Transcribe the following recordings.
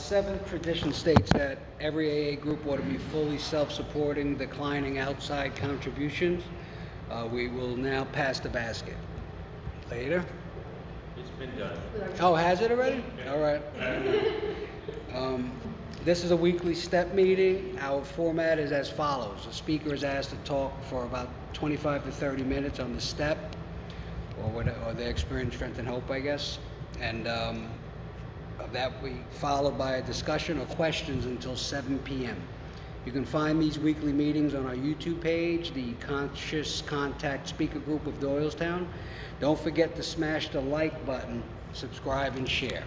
Seventh tradition states that every AA group ought to be fully self-supporting, declining outside contributions. We will now pass the basket. Later. It's been done. Oh, has it already? Yeah. All right. This is a weekly STEP meeting. Our format is as follows. The speaker is asked to talk for about 25 to 30 minutes on the STEP, or their experience, strength, and hope, I guess. And that we followed by a discussion or questions until 7 p.m. You can find these weekly meetings on our YouTube page, the Conscious Contact Speaker Group of Doylestown. Don't forget to smash the like button, subscribe, and share.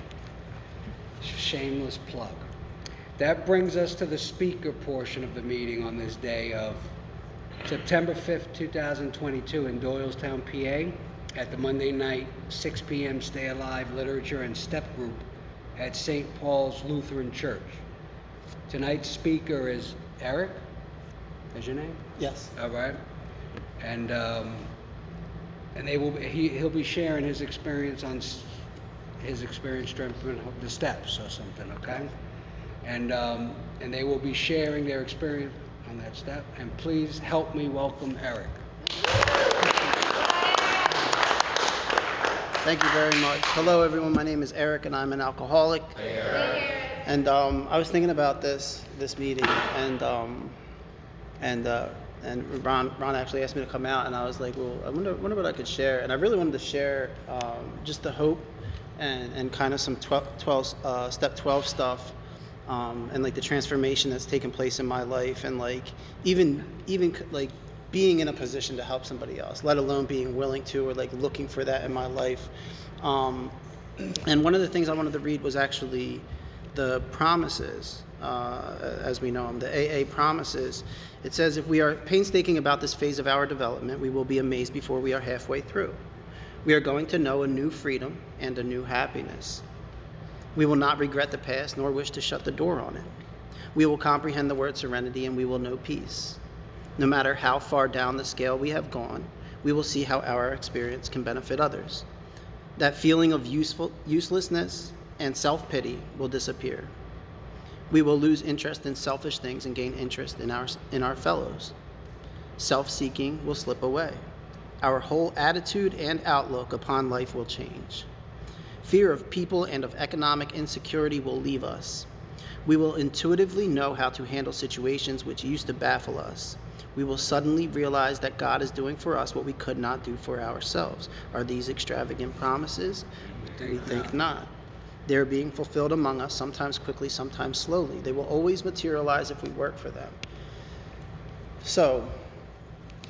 Shameless plug. That brings us to the speaker portion of the meeting on this day of September 5th, 2022 in Doylestown, PA, at the Monday night 6 p.m. Stay Alive Literature and Step Group at St. Paul's Lutheran Church. Tonight's speaker is Eric. Is your name? Yes. All right. And he'll be sharing his experience on his experience strengthening the steps or something. Okay. And they will be sharing their experience on that step. And please help me welcome Eric. Thank you very much. Hello, everyone. My name is Eric, and I'm an alcoholic. Hey, Eric. And I was thinking about this meeting, and Ron actually asked me to come out, and I was like, well, I wonder what I could share. And I really wanted to share just the hope and kind of some step 12 stuff. And like the transformation that's taken place in my life, and like even like being in a position to help somebody else, let alone being willing to, or like looking for that in my life. And one of the things I wanted to read was actually the promises, as we know them, the AA promises. It says, if we are painstaking about this phase of our development, we will be amazed before we are halfway through. We are going to know a new freedom and a new happiness. We will not regret the past, nor wish to shut the door on it. We will comprehend the word serenity, and we will know peace. No matter how far down the scale we have gone, we will see how our experience can benefit others. That feeling of uselessness and self-pity will disappear. We will lose interest in selfish things and gain interest in our fellows. Self-seeking will slip away. Our whole attitude and outlook upon life will change. Fear of people and of economic insecurity will leave us. We will intuitively know how to handle situations which used to baffle us. We will suddenly realize that God is doing for us what we could not do for ourselves. Are these extravagant promises? We think not. They are being fulfilled among us, sometimes quickly, sometimes slowly. They will always materialize if we work for them. So,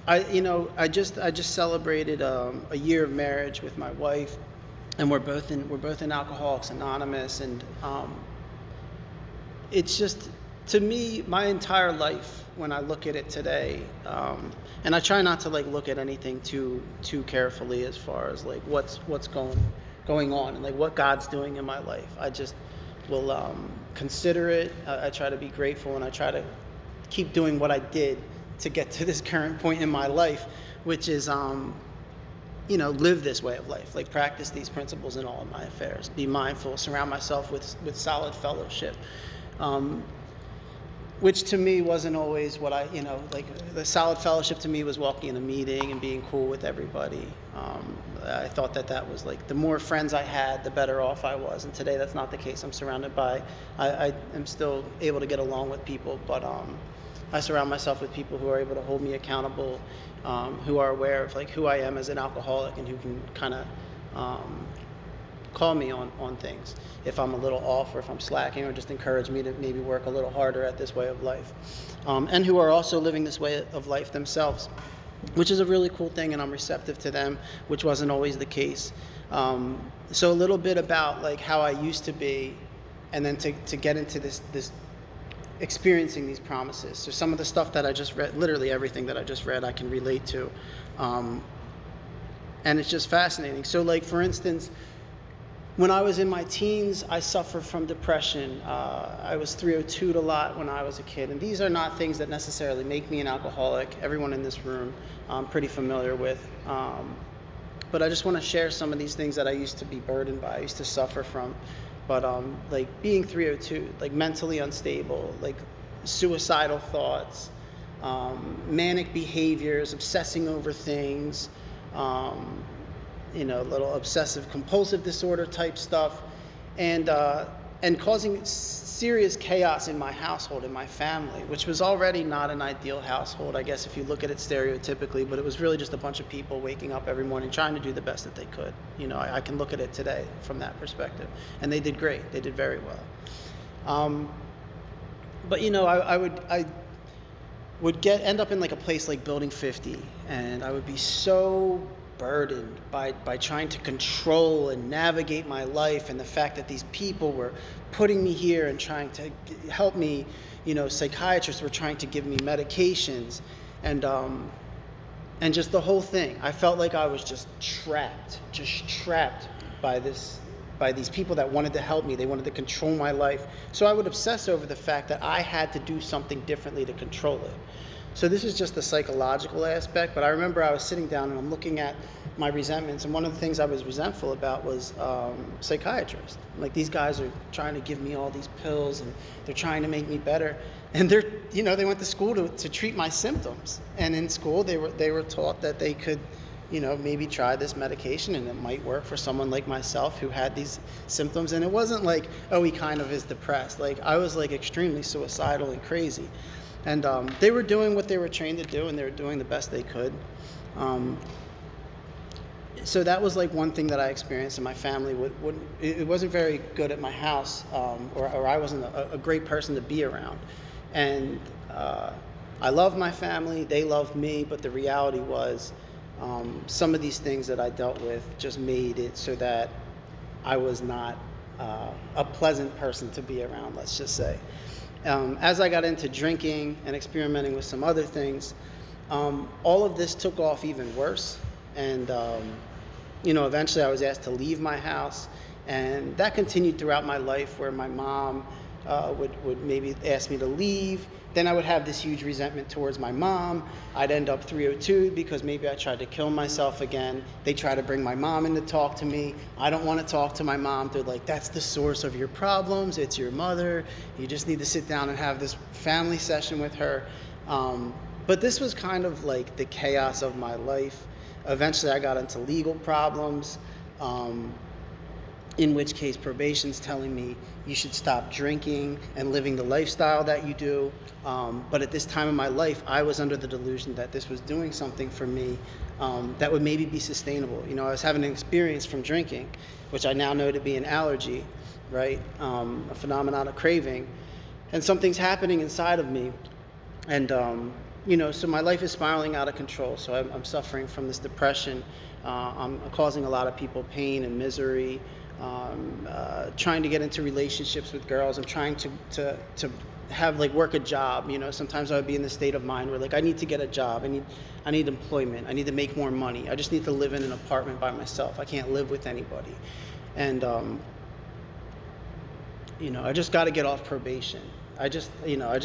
I just celebrated a year of marriage with my wife. And we're both in Alcoholics Anonymous, and it's just, to me, my entire life, when I look at it today, and I try not to like look at anything too carefully as far as like what's going on and like what God's doing in my life. I just will consider it. I try to be grateful, and I try to keep doing what I did to get to this current point in my life, which is live this way of life, like practice these principles in all of my affairs, be mindful, surround myself with solid fellowship, which to me wasn't always what like the solid fellowship to me was walking in a meeting and being cool with everybody. I thought that was like the more friends I had, the better off I was, and today that's not the case. I'm surrounded by, I am still able to get along with people, but I surround myself with people who are able to hold me accountable, who are aware of like who I am as an alcoholic, and who can kind of call me on things if I'm a little off, or if I'm slacking, or just encourage me to maybe work a little harder at this way of life, and who are also living this way of life themselves, which is a really cool thing, and I'm receptive to them, which wasn't always the case. So a little bit about like how I used to be, and then to get into this experiencing these promises. So some of the stuff that I just read, literally everything that I just read, I can relate to. And it's just fascinating. So like, for instance, when I was in my teens, I suffered from depression. I was 302'd a lot when I was a kid. And these are not things that necessarily make me an alcoholic. Everyone in this room I'm pretty familiar with. But I just want to share some of these things that I used to be burdened by, I used to suffer from. but like being 302, like mentally unstable, like suicidal thoughts, manic behaviors, obsessing over things, um, little obsessive compulsive disorder type stuff, and causing serious chaos in my household, in my family, which was already not an ideal household, I guess, if you look at it stereotypically, but it was really just a bunch of people waking up every morning trying to do the best that they could. I can look at it today from that perspective, and they did great. They did very well. But I would end up in like a place like Building 50, and I would be so burdened by trying to control and navigate my life, and the fact that these people were putting me here and trying to help me. Psychiatrists were trying to give me medications, and just the whole thing. I felt like I was just trapped by these people that wanted to help me. They wanted to control my life. So I would obsess over the fact that I had to do something differently to control it. So this is just the psychological aspect, but I remember I was sitting down and I'm looking at my resentments, and one of the things I was resentful about was psychiatrists. Like, these guys are trying to give me all these pills, and they're trying to make me better. And they went to school to treat my symptoms. And in school, they were taught that they could, maybe try this medication and it might work for someone like myself who had these symptoms. And it wasn't like, oh, he kind of is depressed. Like, I was like extremely suicidal and crazy. And they were doing what they were trained to do, and they were doing the best they could. So that was like one thing that I experienced, and my family it wasn't very good at my house, or I wasn't a great person to be around. And I love my family, they loved me, but the reality was some of these things that I dealt with just made it so that I was not a pleasant person to be around, let's just say. As I got into drinking and experimenting with some other things, all of this took off even worse. And, eventually I was asked to leave my house. And that continued throughout my life, where my mom would maybe ask me to leave. Then I would have this huge resentment towards my mom. I'd end up 302 because maybe I tried to kill myself again. They try to bring my mom in to talk to me. I don't want to talk to my mom. They're like, that's the source of your problems. It's your mother. You just need to sit down and have this family session with her. But this was kind of like the chaos of my life. Eventually I got into legal problems. In which case probation's telling me you should stop drinking and living the lifestyle that you do. But at this time in my life, I was under the delusion that this was doing something for me that would maybe be sustainable. I was having an experience from drinking, which I now know to be an allergy, right? A phenomenon of craving. And something's happening inside of me. And, so my life is spiraling out of control. So I'm suffering from this depression. I'm causing a lot of people pain and misery. Trying to get into relationships with girls. I'm trying to have work a job. Sometimes I would be in the state of mind where I need to get a job. I need employment. I need to make more money. I just need to live in an apartment by myself. I can't live with anybody. And I just got to get off probation. I just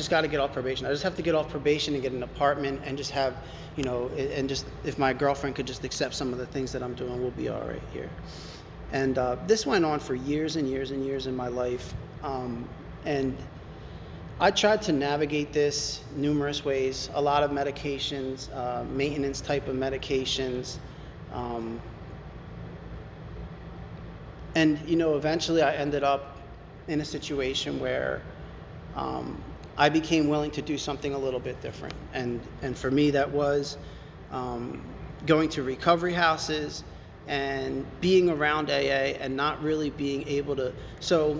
got to get off probation. I just have to get off probation and get an apartment and just have, and just if my girlfriend could just accept some of the things that I'm doing, we'll be all right here. And this went on for years and years and years in my life. And I tried to navigate this numerous ways, a lot of medications, maintenance type of medications. And, eventually I ended up in a situation where I became willing to do something a little bit different. And for me, that was going to recovery houses and being around AA and not really being able to. So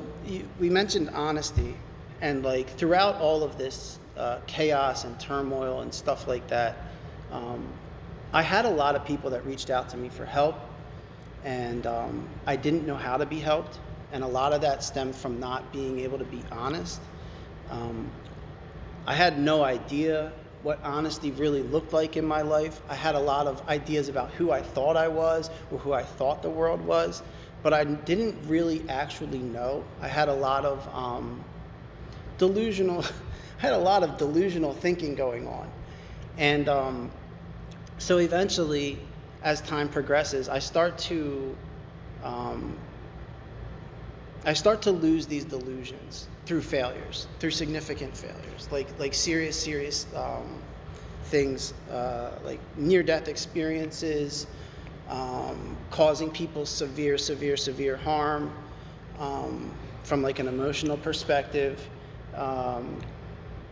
we mentioned honesty, and throughout all of this chaos and turmoil and stuff like that, I had a lot of people that reached out to me for help, and I didn't know how to be helped, and a lot of that stemmed from not being able to be honest. I had no idea what honesty really looked like in my life. I had a lot of ideas about who I thought I was or who I thought the world was, but I didn't really actually know. I had a lot of delusional thinking going on. And so eventually, as time progresses, I start to I start to lose these delusions through failures, through significant failures, like serious things, like near-death experiences, causing people severe harm, from like an emotional perspective,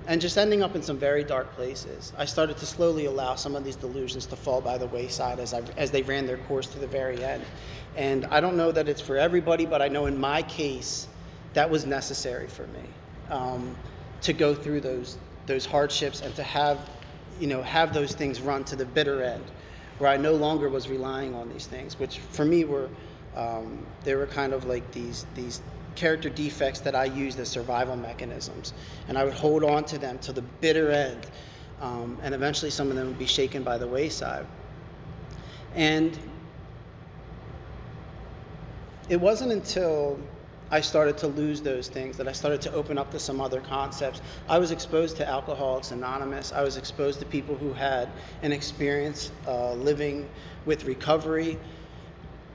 and just ending up in some very dark places. I started to slowly allow some of these delusions to fall by the wayside as they ran their course to the very end. And I don't know that it's for everybody, but I know in my case, that was necessary for me, to go through those hardships and to have those things run to the bitter end, where I no longer was relying on these things, which for me they were kind of like these character defects that I used as survival mechanisms, and I would hold on to them to the bitter end, and eventually some of them would be shaken by the wayside. And it wasn't until I started to lose those things that I started to open up to some other concepts. I was exposed to Alcoholics Anonymous. I was exposed to people who had an experience living with recovery.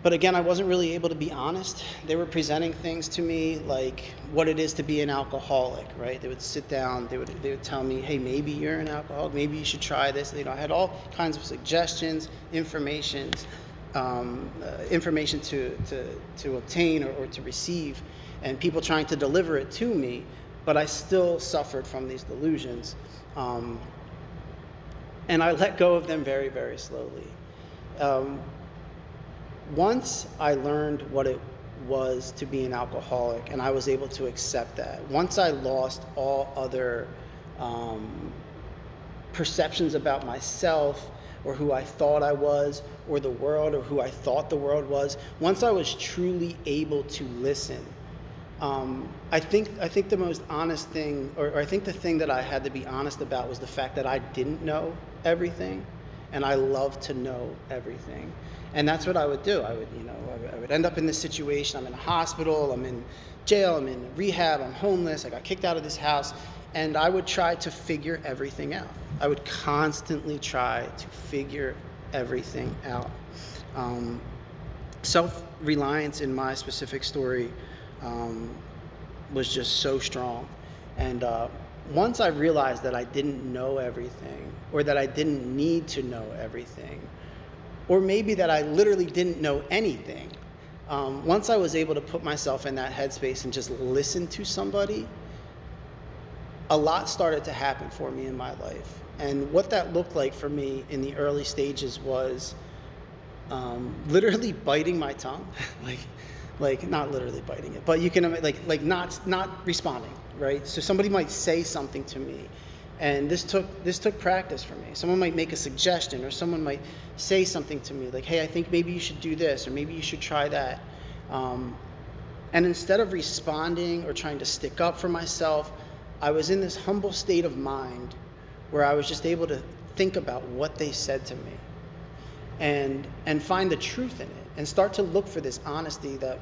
But again, I wasn't really able to be honest. They were presenting things to me like what it is to be an alcoholic, right? They would sit down, they would tell me, hey, maybe you're an alcoholic, maybe you should try this. I had all kinds of suggestions, information to obtain or to receive, and people trying to deliver it to me, but I still suffered from these delusions. And I let go of them very, very slowly. Once I learned what it was to be an alcoholic, and I was able to accept that, once I lost all other perceptions about myself or who I thought I was or the world or who I thought the world was, once I was truly able to listen, I think the most honest thing, or I think the thing that I had to be honest about, was the fact that I didn't know everything, and I love to know everything. And that's what I would do. I would end up in this situation. I'm in a hospital, I'm in jail, I'm in rehab, I'm homeless, I got kicked out of this house, and I would try to figure everything out. I would constantly try to figure everything out. Self-reliance in my specific story was just so strong. And once I realized that I didn't know everything, or that I didn't need to know everything, or maybe that I literally didn't know anything, once I was able to put myself in that headspace and just listen to somebody, a lot started to happen for me in my life. And what that looked like for me in the early stages was literally biting my tongue, like not literally biting it, but you can like not responding, right? So somebody might say something to me, and this took practice for me. Someone might make a suggestion, or someone might say something to me like, hey, I think maybe you should do this, or maybe you should try that. And instead of responding or trying to stick up for myself, I was in this humble state of mind where I was just able to think about what they said to me and find the truth in it, and start to look for this honesty that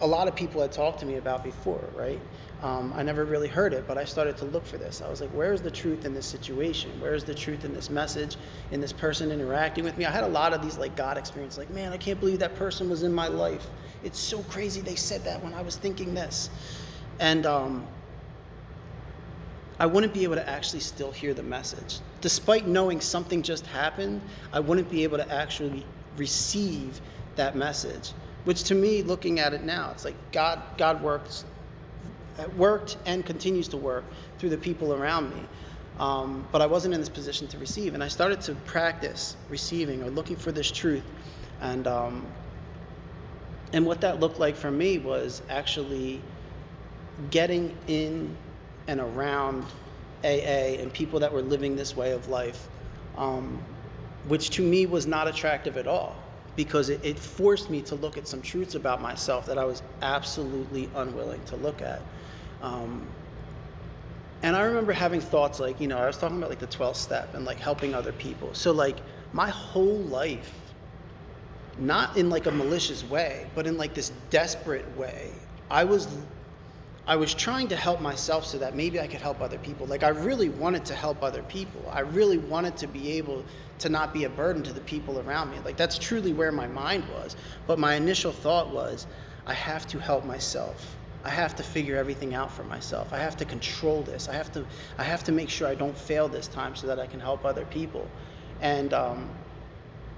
a lot of people had talked to me about before, right? I never really heard it, but I started to look for this. I was like, where's the truth in this situation? Where's the truth in this message, in this person interacting with me? I had a lot of these like God experiences, like, man, I can't believe that person was in my life. It's so crazy they said that when I was thinking this. And I wouldn't be able to actually still hear the message. Despite knowing something just happened, I wouldn't be able to actually receive that message. Which to me, looking at it now, it's like God worked and continues to work through the people around me. But I wasn't in this position to receive. And I started to practice receiving or looking for this truth. And what that looked like for me was actually getting in and around AA and people that were living this way of life, which to me was not attractive at all, because it forced me to look at some truths about myself that I was absolutely unwilling to look at. And I remember having thoughts like, I was talking about like the 12th step and like helping other people. So like my whole life, not in like a malicious way, but in like this desperate way, I was trying to help myself so that maybe I could help other people. Like I really wanted to help other people. I really wanted to be able to not be a burden to the people around me. Like that's truly where my mind was. But my initial thought was, I have to help myself I have to figure everything out for myself. I have to control this. I have to make sure I don't fail this time so that I can help other people. And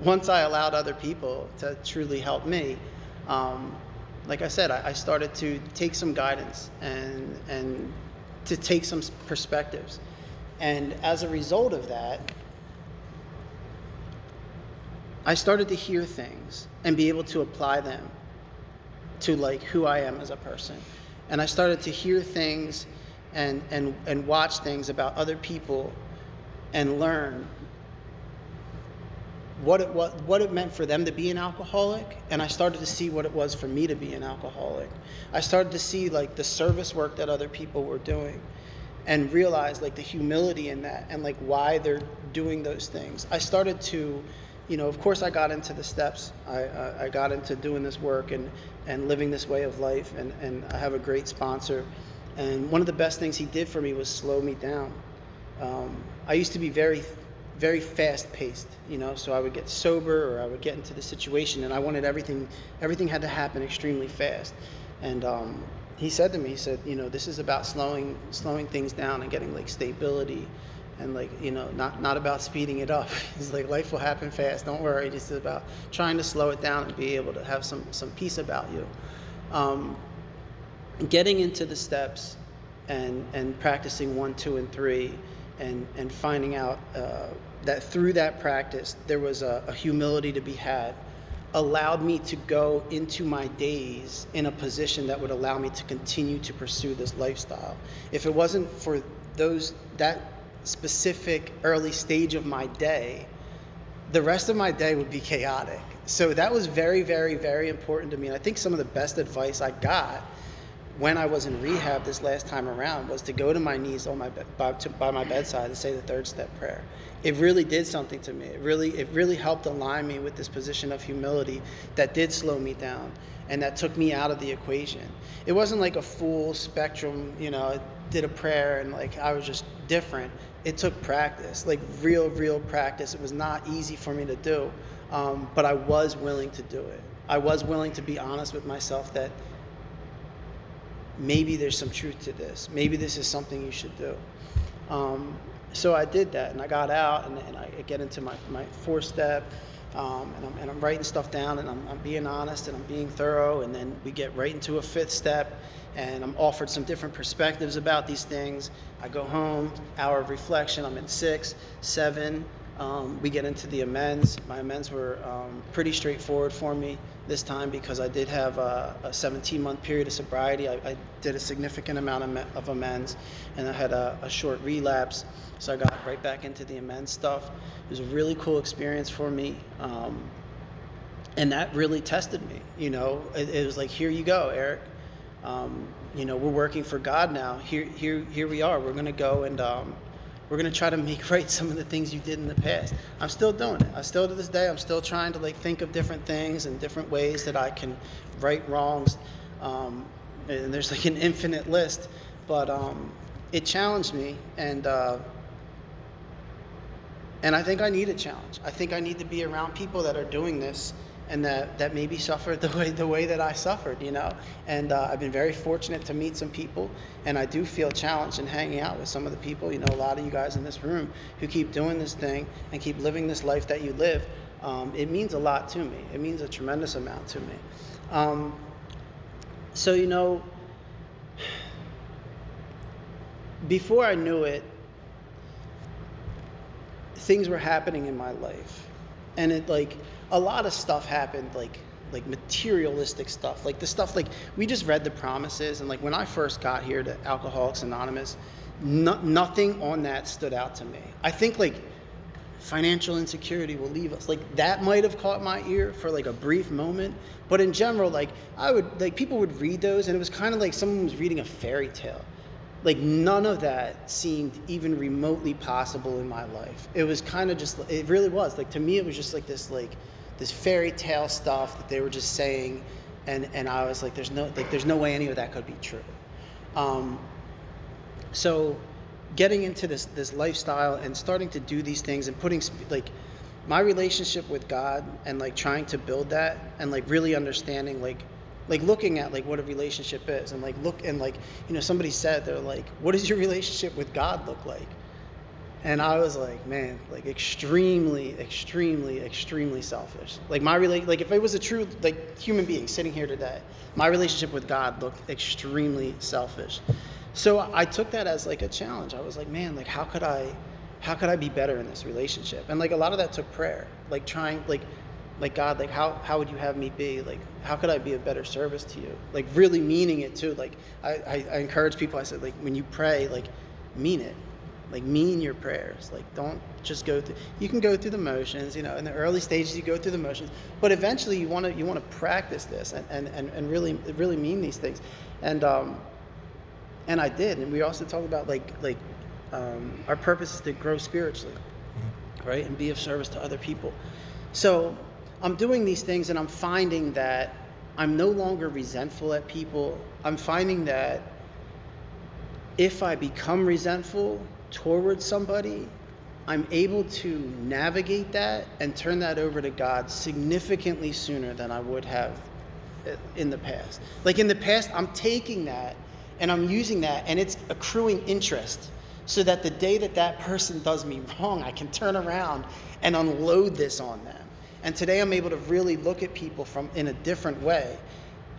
once I allowed other people to truly help me, like I said, I started to take some guidance and to take some perspectives. And as a result of that, I started to hear things and be able to apply them to like who I am as a person. And I started to hear things and watch things about other people and learn what it meant for them to be an alcoholic, and I started to see what it was for me to be an alcoholic. I started to see like the service work that other people were doing and realize like the humility in that and like why they're doing those things. I started to, of course I got into the steps. I got into doing this work and living this way of life, and I have a great sponsor. And one of the best things he did for me was slow me down. I used to be very fast-paced, so I would get sober or I would get into the situation and I wanted everything had to happen extremely fast. And he said to me, this is about slowing things down and getting like stability and like, not about speeding it up. He's like, life will happen fast, don't worry. This is about trying to slow it down and be able to have some peace about you. Getting into the steps and practicing 1, 2, and 3 and finding out that through that practice there was a humility to be had, allowed me to go into my days in a position that would allow me to continue to pursue this lifestyle. If it wasn't for that specific early stage of my day, the rest of my day would be chaotic. So that was very, very, very important to me. And I think some of the best advice I got when I was in rehab this last time around was to go to my knees on by my bedside and say the 3rd step prayer. It really did something to me. It really helped align me with this position of humility that did slow me down and that took me out of the equation. It wasn't like a full spectrum, I did a prayer and like I was just different. It took practice, like real practice. It was not easy for me to do, but I was willing to do it. I was willing to be honest with myself that maybe there's some truth to this. Maybe this is something you should do. So I did that, and I got out, and I get into my 4th step, and I'm writing stuff down, and I'm being honest, and I'm being thorough, and then we get right into a 5th step, and I'm offered some different perspectives about these things. I go home, hour of reflection, I'm in 6, 7, we get into the amends. My amends were pretty straightforward for me this time because I did have a 17-month period of sobriety. I did a significant amount of amends, and I had a short relapse, so I got right back into the amends stuff. It was a really cool experience for me, and that really tested me. It was like, here you go, Eric. We're working for God now. Here we are. We're going to go and we're going to try to make right some of the things you did in the past. I'm still doing it. I still to this day, I'm still trying to like think of different things and different ways that I can right wrongs. And there's like an infinite list, but it challenged me, and I think I need a challenge. I think I need to be around people that are doing this and that maybe suffered the way that I suffered, And I've been very fortunate to meet some people, and I do feel challenged in hanging out with some of the people, a lot of you guys in this room who keep doing this thing and keep living this life that you live. It means a lot to me. It means a tremendous amount to me. So, before I knew it, things were happening in my life, and it like a lot of stuff happened, like materialistic stuff, like the stuff like we just read the promises, and like when I first got here to Alcoholics Anonymous, nothing on that stood out to me. I think like financial insecurity will leave us, like that might have caught my ear for like a brief moment, but in general, like people would read those and it was kind of like someone was reading a fairy tale. Like none of that seemed even remotely possible in my life. It was kind of just, it really was like, to me it was just like this fairy tale stuff that they were just saying, and I was like, there's no way any of that could be true. So getting into this lifestyle and starting to do these things and putting like my relationship with God and like trying to build that and like really understanding like like looking at like what a relationship is, and like somebody said, they're like, what does your relationship with God look like? And I was like, man, like extremely, extremely, extremely selfish. Like like if it was a true like human being sitting here today, my relationship with God looked extremely selfish. So I took that as like a challenge. I was like, man, like how could I be better in this relationship? And like a lot of that took prayer, like trying like God, like how would you have me be? Like how could I be a better service to you? Like really meaning it too. Like I encourage people. I said, like when you pray, like mean it. Like mean your prayers. Like don't just go through. You can go through the motions, in the early stages you go through the motions, but eventually you want to practice this and really mean these things. And I did. And we also talked about like our purpose is to grow spiritually, right, and be of service to other people. So I'm doing these things, and I'm finding that I'm no longer resentful at people. I'm finding that if I become resentful towards somebody, I'm able to navigate that and turn that over to God significantly sooner than I would have in the past. Like in the past, I'm taking that and I'm using that, and it's accruing interest, so that the day that person does me wrong, I can turn around and unload this on them. And today I'm able to really look at people in a different way,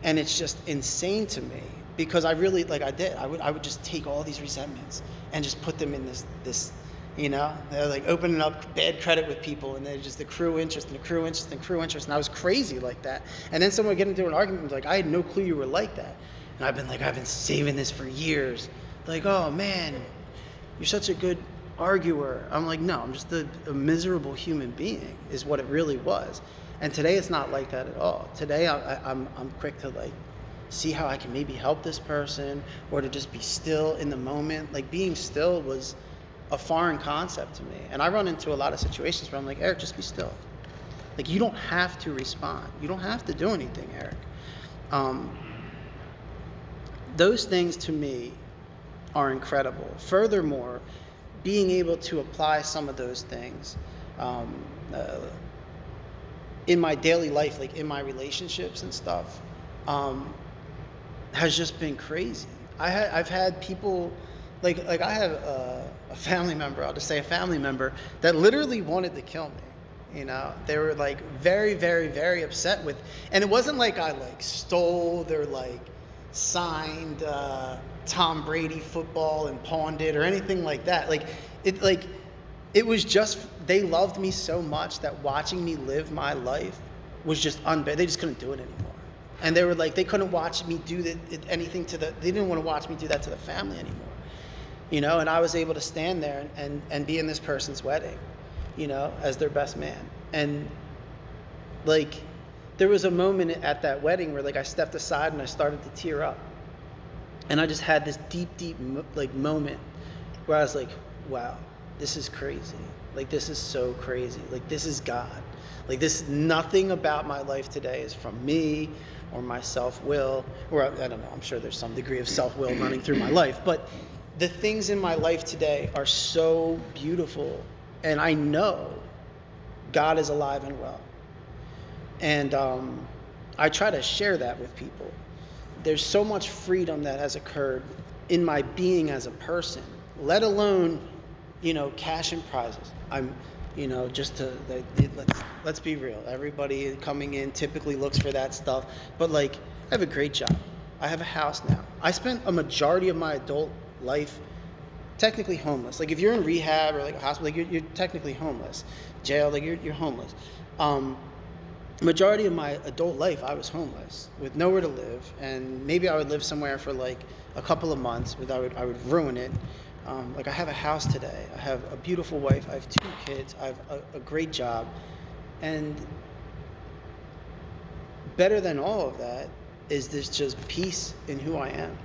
and it's just insane to me. Because I really, I would just take all these resentments and just put them in this, they're like opening up bad credit with people, and they just accrue interest and accrue interest and accrue interest. And I was crazy like that. And then someone would get into an argument, like, I had no clue you were like that. And I've been saving this for years. Like, oh man, you're such a good arguer. I'm like, no, I'm just a miserable human being, is what it really was. And today it's not like that at all. Today I'm quick to see how I can maybe help this person, or to just be still in the moment. Like being still was a foreign concept to me. And I run into a lot of situations where I'm like, Eric, just be still. Like you don't have to respond. You don't have to do anything, Eric. Those things to me are incredible. Furthermore, being able to apply some of those things in my daily life, like in my relationships and stuff, has just been crazy. I've had people, like I have a family member, I'll just say a family member, that literally wanted to kill me. They were like very, very, very upset with, and it wasn't like I stole their signed Tom Brady football and pawned it or anything like that. It was just, they loved me so much that watching me live my life was just unbearable. They just couldn't do it anymore. And they were like, they couldn't watch me do anything they didn't want to watch me do that to the family anymore. And I was able to stand there and be in this person's wedding, as their best man. And there was a moment at that wedding where I stepped aside and I started to tear up. And I just had this deep moment where I was like, wow, this is crazy. This is so crazy. This is God. Nothing about my life today is from me or my self-will, or I don't know, I'm sure there's some degree of self-will running through my life, but the things in my life today are so beautiful, and I know God is alive and well. And I try to share that with people. There's so much freedom that has occurred in my being as a person, let alone, cash and prizes. Let's be real. Everybody coming in typically looks for that stuff. But I have a great job. I have a house now. I spent a majority of my adult life technically homeless. If you're in rehab or a hospital, you're technically homeless. Jail, you're homeless. Majority of my adult life, I was homeless with nowhere to live, and maybe I would live somewhere for a couple of months, but I would ruin it. I have a house today. I have a beautiful wife. I have 2 kids. I have a great job. And better than all of that is this just peace in who I am.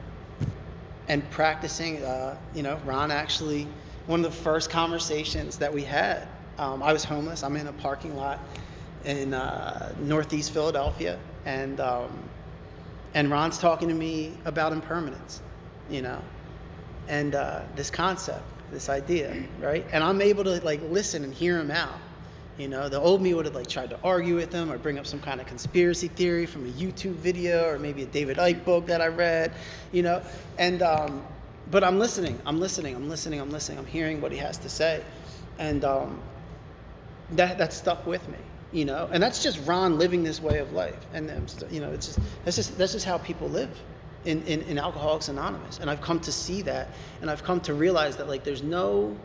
And practicing, Ron actually, one of the first conversations that we had, I was homeless. I'm in a parking lot in Northeast Philadelphia. And Ron's talking to me about impermanence, and this concept, this idea, right? And I'm able to listen and hear him out. You know, the old me would have like tried to argue with them or bring up some kind of conspiracy theory from a YouTube video or maybe a David Icke book that I read, you know. And but I'm listening. I'm hearing what he has to say, and that stuck with me, you know. And that's just Ron living this way of life, and you know, that's just how people live in Alcoholics Anonymous. And I've come to see that, and I've come to realize that like there's no.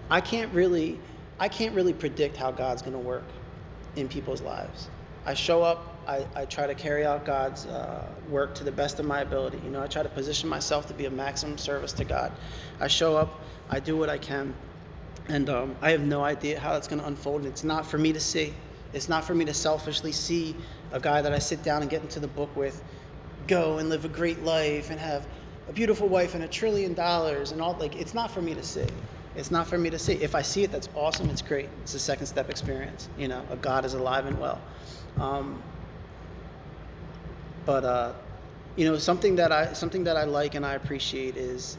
I can't really predict how God's going to work in people's lives. I show up, I try to carry out God's work to the best of my ability. You know, I try to position myself to be of maximum service to God. I show up, I do what I can, and I have no idea how it's going to unfold. And it's not for me to see. It's not for me to selfishly see a guy that I sit down and get into the book with go and live a great life and have a beautiful wife and $1 trillion and all. Like, it's not for me to see. It's not for me to see. If I see it, that's awesome. It's great. It's a second step experience. You know, a God is alive and well. You know, something that I like and I appreciate is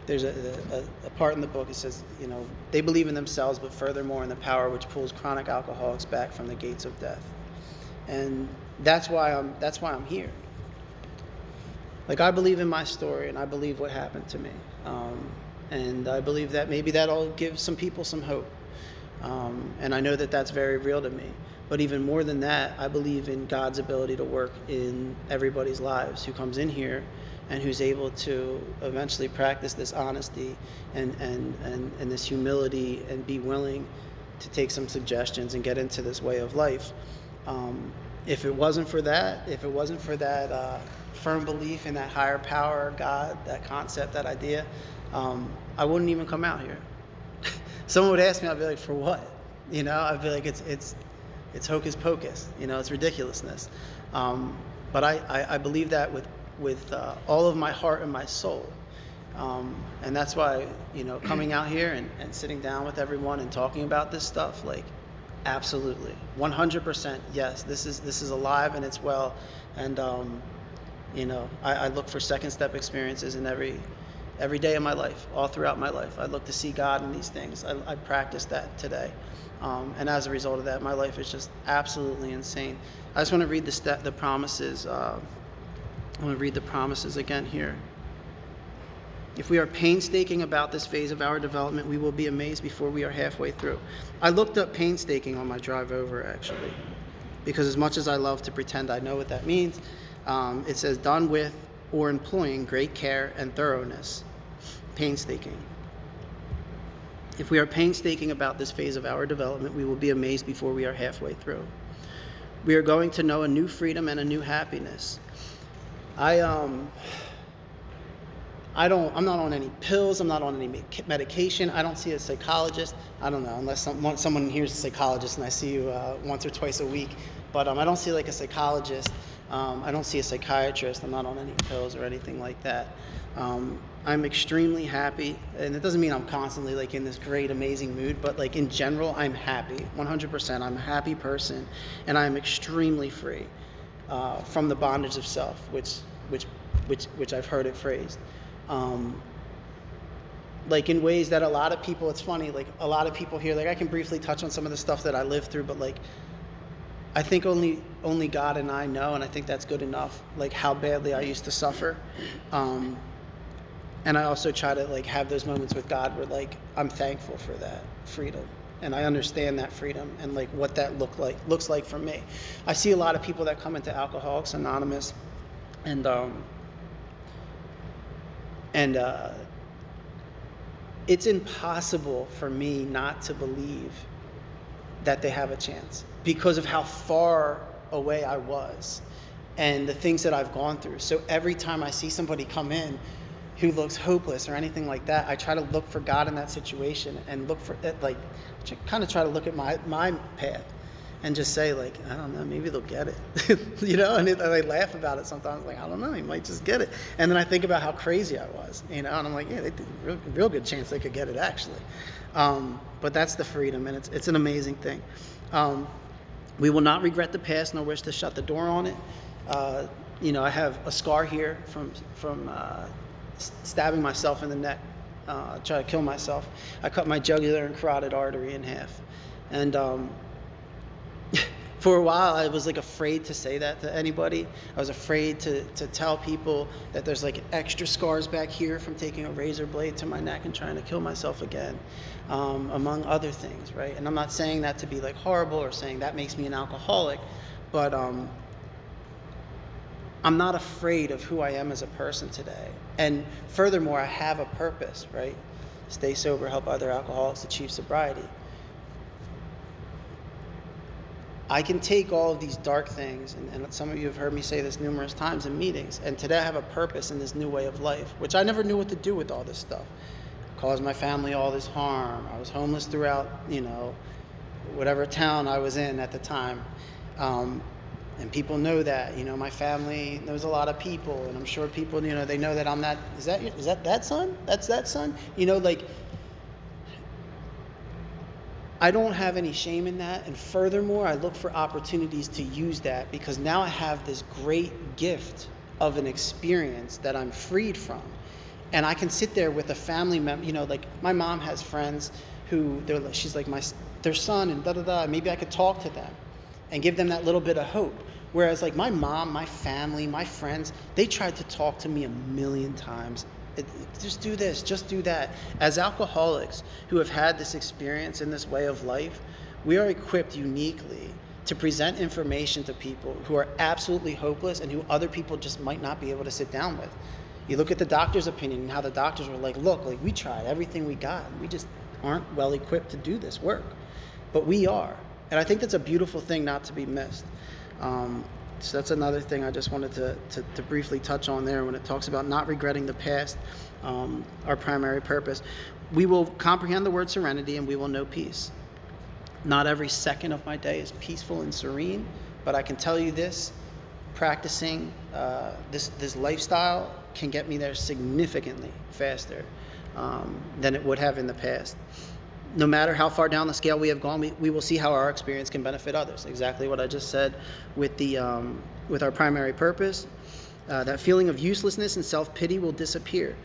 there's a part in the book. It says, you know, they believe in themselves, but furthermore in the power which pulls chronic alcoholics back from the gates of death. And that's why I'm here. Like, I believe in my story, and I believe what happened to me. And I believe that maybe that'll give some people some hope. And I know that that's very real to me. But even more than that, I believe in God's ability to work in everybody's lives who comes in here and who's able to eventually practice this honesty and this humility and be willing to take some suggestions and get into this way of life. If it wasn't for that firm belief in that higher power, God, that concept, that idea, I wouldn't even come out here. Someone would ask me, I'd be like, for what? You know, I'd be like, it's hocus pocus. You know, it's ridiculousness. But I believe that with all of my heart and my soul. And that's why, you know, coming out here and sitting down with everyone and talking about this stuff, like, absolutely, 100%, yes, this is alive and it's well. And you know, I look for second step experiences in every day of my life, all throughout my life. I look to see God in these things. I practice that today. And as a result of that, my life is just absolutely insane. I just want to read the promises. I want to read the promises again here. If we are painstaking about this phase of our development, we will be amazed before we are halfway through. I looked up painstaking on my drive over, actually, because as much as I love to pretend I know what that means, it says done with or employing great care and thoroughness. Painstaking. If we are painstaking about this phase of our development, we will be amazed before we are halfway through. We are going to know a new freedom and a new happiness. I'm not on any pills. I'm not on any medication. I don't see a psychologist. I don't know, unless someone here's a psychologist and I see you once or twice a week. But I don't see like a psychologist. I don't see a psychiatrist. I'm not on any pills or anything like that. I'm extremely happy, and it doesn't mean I'm constantly like in this great, amazing mood, but like in general, I'm happy, 100%. I'm a happy person, and I'm extremely free from the bondage of self, which I've heard it phrased. Like in ways that a lot of people, it's funny, like a lot of people here, like I can briefly touch on some of the stuff that I lived through, but like I think only God and I know, and I think that's good enough, like how badly I used to suffer. And I also try to like have those moments with God where like I'm thankful for that freedom, and I understand that freedom and like what that looks like for me. I see a lot of people that come into Alcoholics Anonymous, and it's impossible for me not to believe that they have a chance because of how far away I was and the things that I've gone through. So every time I see somebody come in who looks hopeless or anything like that, I try to look for God in that situation and look for it, like kind of try to look at my path and just say like, I don't know, maybe they'll get it, you know, and I laugh about it sometimes, like, I don't know, you might just get it. And then I think about how crazy I was, you know, and I'm like, yeah, they real good chance they could get it actually. But that's the freedom, and it's an amazing thing. We will not regret the past nor wish to shut the door on it. You know, I have a scar here from stabbing myself in the neck try to kill myself. I cut my jugular and carotid artery in half. And for a while, I was like afraid to say that to anybody. I was afraid to tell people that there's like extra scars back here from taking a razor blade to my neck and trying to kill myself again, among other things, right? And I'm not saying that to be like horrible or saying that makes me an alcoholic, but I'm not afraid of who I am as a person today. And furthermore, I have a purpose, right? Stay sober, help other alcoholics achieve sobriety. I can take all of these dark things, and some of you have heard me say this numerous times in meetings, and today I have a purpose in this new way of life, which I never knew what to do with all this stuff. Caused my family all this harm. I was homeless throughout, whatever town I was in at the time. And people know that, my family knows a lot of people, and I'm sure people, they know that I'm that, is that son? That's that son? I don't have any shame in that, and furthermore, I look for opportunities to use that because now I have this great gift of an experience that I'm freed from. And I can sit there with a family member, like my mom has friends who, she's like their son and da-da-da, maybe I could talk to them and give them that little bit of hope. Whereas like my mom, my family, my friends, they tried to talk to me a million times. Just do this, just do that. As alcoholics who have had this experience in this way of life, we are equipped uniquely to present information to people who are absolutely hopeless and who other people just might not be able to sit down with. You look at the doctor's opinion and how the doctors were like, look, like we tried everything we got and we just aren't well equipped to do this work. But we are. And I think that's a beautiful thing not to be missed. So that's another thing I just wanted to briefly touch on there when it talks about not regretting the past, our primary purpose. We will comprehend the word serenity and we will know peace. Not every second of my day is peaceful and serene, but I can tell you this, practicing this lifestyle can get me there significantly faster than it would have in the past. No matter how far down the scale we have gone, we will see how our experience can benefit others. Exactly what I just said with with our primary purpose. That feeling of uselessness and self-pity will disappear.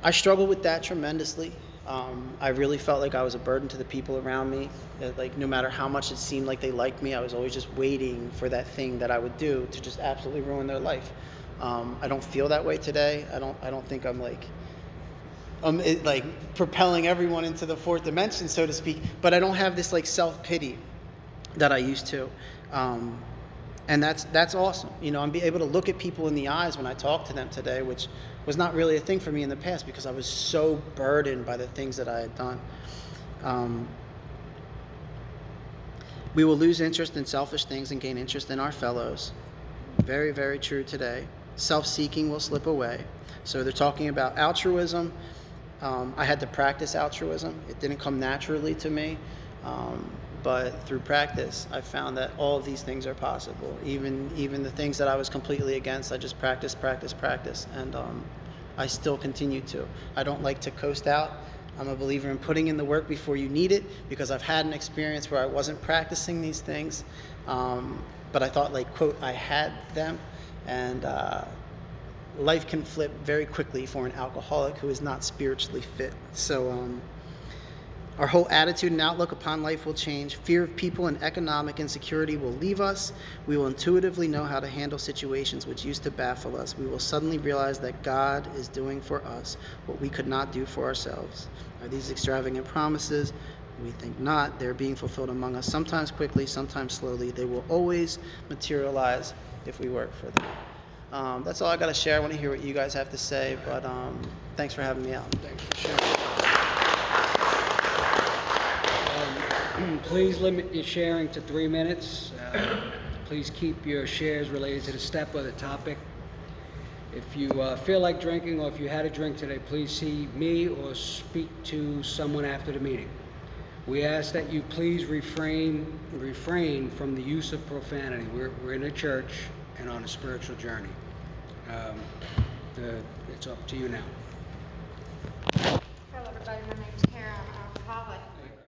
I struggled with that tremendously. I really felt like I was a burden to the people around me. Like no matter how much it seemed like they liked me, I was always just waiting for that thing that I would do to just absolutely ruin their life. I don't feel that way today. I don't think I'm like propelling everyone into the fourth dimension, so to speak, but I don't have this like self-pity that I used to. And that's awesome. I'm be able to look at people in the eyes when I talk to them today, which was not really a thing for me in the past because I was so burdened by the things that I had done. We will lose interest in selfish things and gain interest in our fellows. Very, very true today. Self-seeking will slip away. So they're talking about altruism. I had to practice altruism. It didn't come naturally to me, but through practice, I found that all of these things are possible. Even the things that I was completely against, I just practice, and I still continue to. I don't like to coast out. I'm a believer in putting in the work before you need it, because I've had an experience where I wasn't practicing these things, but I thought, like, quote, I had them, and life can flip very quickly for an alcoholic who is not spiritually fit. So our whole attitude and outlook upon life will change. Fear of people and economic insecurity will leave us. We will intuitively know how to handle situations which used to baffle us. We will suddenly realize that God is doing for us what we could not do for ourselves. Are these extravagant promises? We think not. They're being fulfilled among us, sometimes quickly, sometimes slowly. They will always materialize if we work for them. That's all I got to share. I want to hear what you guys have to say, but thanks for having me out. Thanks for sharing. Please limit your sharing to 3 minutes. Please keep your shares related to the step or the topic. If you feel like drinking, or if you had a drink today, please see me or speak to someone after the meeting. We ask that you please refrain from the use of profanity. We're in a church and on a spiritual journey. It's up to you now. Hello everybody, my name's Karen, I'm an alcoholic.